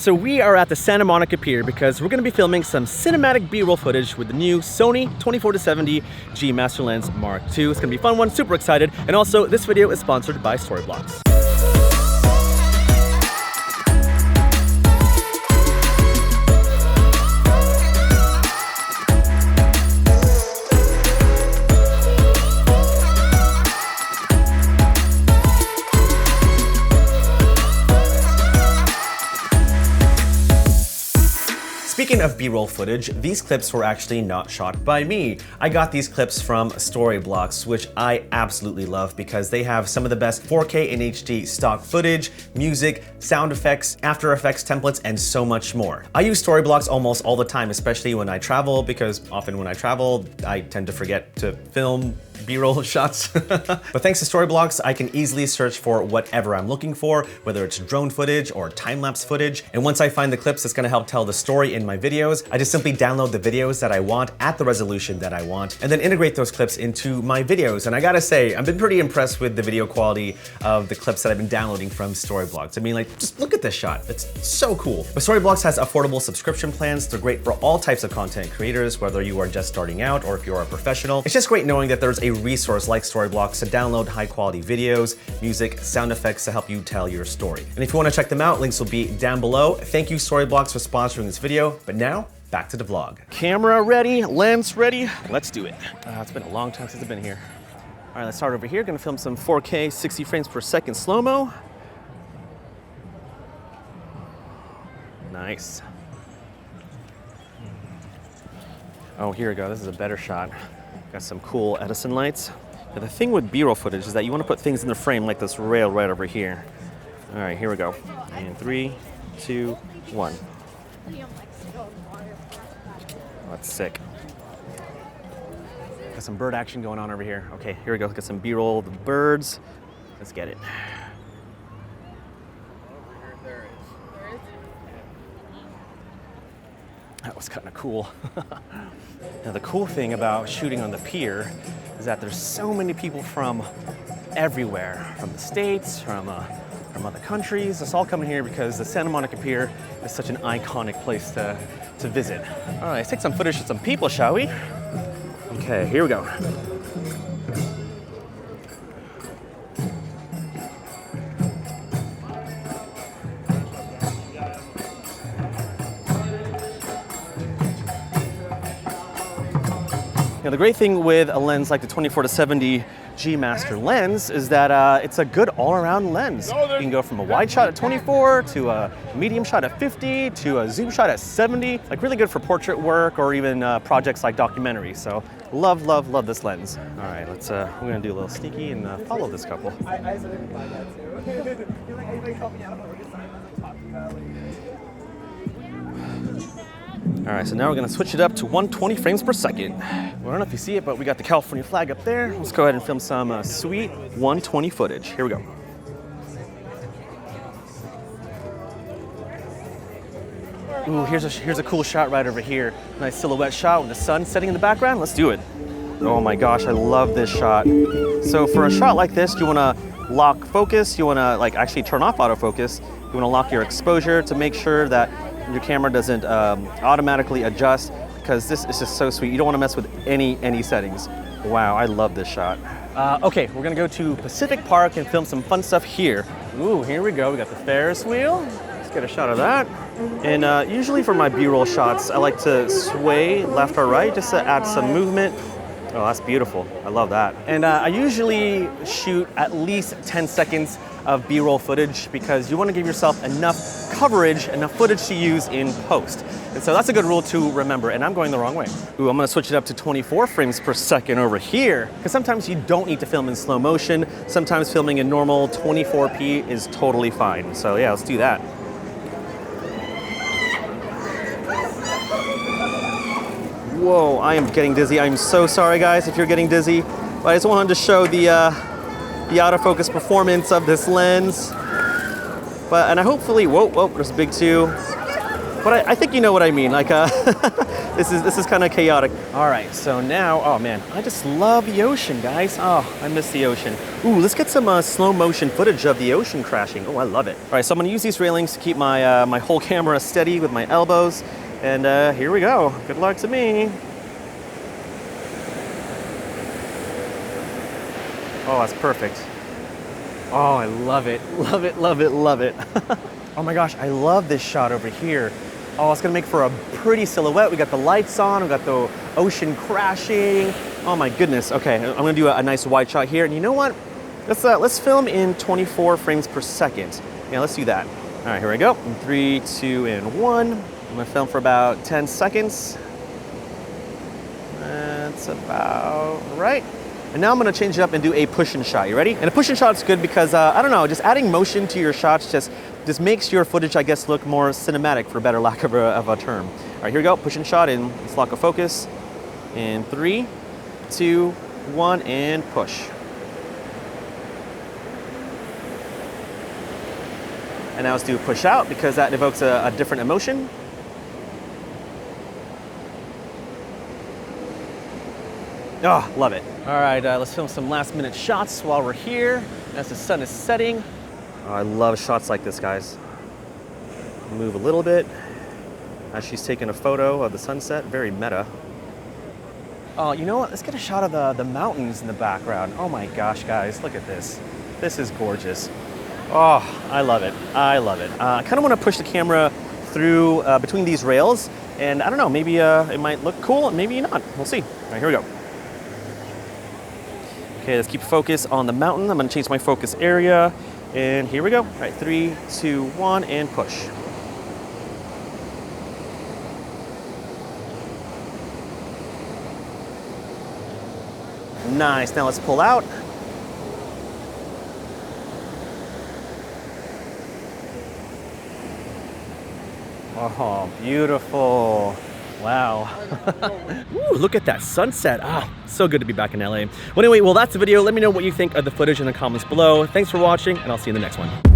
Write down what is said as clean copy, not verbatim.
So we are at the Santa Monica Pier because we're going to be filming some cinematic B-roll footage with the new Sony 24-70mm Master Lens Mark II. It's going to be a fun one, super excited. And also, this video is sponsored by Storyblocks. Speaking of B-roll footage, these clips were actually not shot by me. I got these clips from Storyblocks, which I absolutely love because they have some of the best 4K and HD stock footage, music, sound effects, After Effects templates, and so much more. I use Storyblocks almost all the time, especially when I travel, because often when I travel, I tend to forget to film B-roll shots. But thanks to Storyblocks, I can easily search for whatever I'm looking for, whether it's drone footage or time-lapse footage. And once I find the clips that's gonna help tell the story in my videos, I just simply download the videos that I want at the resolution that I want, and then integrate those clips into my videos. And I gotta say, I've been pretty impressed with the video quality of the clips that I've been downloading from Storyblocks. I mean, like, just look at this shot. It's so cool. But Storyblocks has affordable subscription plans. They're great for all types of content creators, whether you are just starting out or if you're a professional. It's just great knowing that there's a resource like Storyblocks to download high quality videos, music, sound effects to help you tell your story. And if you want to check them out, links will be down below. Thank you Storyblocks for sponsoring this video, but now back to the vlog. Camera ready, lens ready, let's do it. It's been a long time since I've been here. All right, let's start over here. Gonna film some 4K 60 frames per second slow-mo. Nice. Oh, here we go, this is a better shot. Got some cool Edison lights. Now, the thing with B-roll footage is that you want to put things in the frame like this rail right over here. All right, here we go. And 3, 2, 1. Oh, that's sick. Got some bird action going on over here. Okay, here we go. Got some B-roll of the birds. Let's get it. That was kind of cool. Now the cool thing about shooting on the pier is that there's so many people from everywhere, from the States, from other countries. It's all coming here because the Santa Monica Pier is such an iconic place to visit. All right, let's take some footage of some people, shall we? Okay, here we go. Now, the great thing with a lens like the 24-70 G Master Lens is that it's a good all-around lens. You can go from a wide shot at 24 to a medium shot at 50 to a zoom shot at 70. Like really good for portrait work or even projects like documentaries. So love, love, love this lens. All right, let's we're gonna do a little sneaky and follow this couple. All right, so now we're gonna switch it up to 120 frames per second. Well, I don't know if you see it, but we got the California flag up there. Let's go ahead and film some sweet 120 footage. Here we go. Ooh, here's a cool shot right over here. Nice silhouette shot with the sun setting in the background. Let's do it. Oh my gosh, I love this shot. So for a shot like this, you wanna lock focus, you wanna like actually turn off autofocus, you wanna lock your exposure to make sure that your camera doesn't automatically adjust, because this is just so sweet. You don't want to mess with any settings. Wow, I love this shot. Okay, we're gonna go to Pacific Park and film some fun stuff here. Ooh, here we go. We got the Ferris wheel. Let's get a shot of that. And usually for my B-roll shots, I like to sway left or right just to add some movement. Oh, that's beautiful. I love that. And I usually shoot at least 10 seconds of B-roll footage because you want to give yourself enough coverage, enough footage to use in post. And so that's a good rule to remember, and I'm going the wrong way. Ooh, I'm gonna switch it up to 24 frames per second over here, because sometimes you don't need to film in slow motion. Sometimes filming in normal 24p is totally fine. So yeah, let's do that. Whoa, I am getting dizzy. I'm so sorry guys if you're getting dizzy, but I just wanted to show the autofocus performance of this lens. And I hopefully, whoa, there's a big two. But I think you know what I mean. Like, this is kind of chaotic. All right, so now, oh man, I just love the ocean, guys. Oh, I miss the ocean. Ooh, let's get some slow motion footage of the ocean crashing. Oh, I love it. All right, so I'm gonna use these railings to keep my my whole camera steady with my elbows. And here we go. Good luck to me. Oh, that's perfect. Oh, I love it. Love it, love it, love it. Oh my gosh, I love this shot over here. Oh, it's gonna make for a pretty silhouette. We got the lights on, we got the ocean crashing. Oh my goodness. Okay, I'm gonna do a nice wide shot here. And you know what? Let's film in 24 frames per second. Yeah, let's do that. All right, here we go. In 3, 2, and 1. I'm gonna film for about 10 seconds. That's about right. And now I'm gonna change it up and do a push-in shot. You ready? And a push-in shot's good because, I don't know, just adding motion to your shots just makes your footage, I guess, look more cinematic, for better lack of a term. All right, here we go, push-in shot, and let's lock a focus. In 3, 2, 1, and push. And now let's do a push out because that evokes a different emotion. Oh, love it. All right, let's film some last minute shots while we're here as the sun is setting. Oh, I love shots like this, guys. Move a little bit as she's taking a photo of the sunset. Very meta. Oh, you know what? Let's get a shot of the mountains in the background. Oh my gosh, guys, look at this. This is gorgeous. Oh, I love it. I love it. I kind of want to push the camera through between these rails, and I don't know, maybe it might look cool, maybe not. We'll see. All right, here we go. Okay, let's keep focus on the mountain. I'm gonna change my focus area, and here we go. All right, 3, 2, 1, and push. Nice, now let's pull out. Oh, beautiful. Wow. Ooh, look at that sunset. Ah, so good to be back in LA. Well, anyway, that's the video. Let me know what you think of the footage in the comments below. Thanks for watching, and I'll see you in the next one.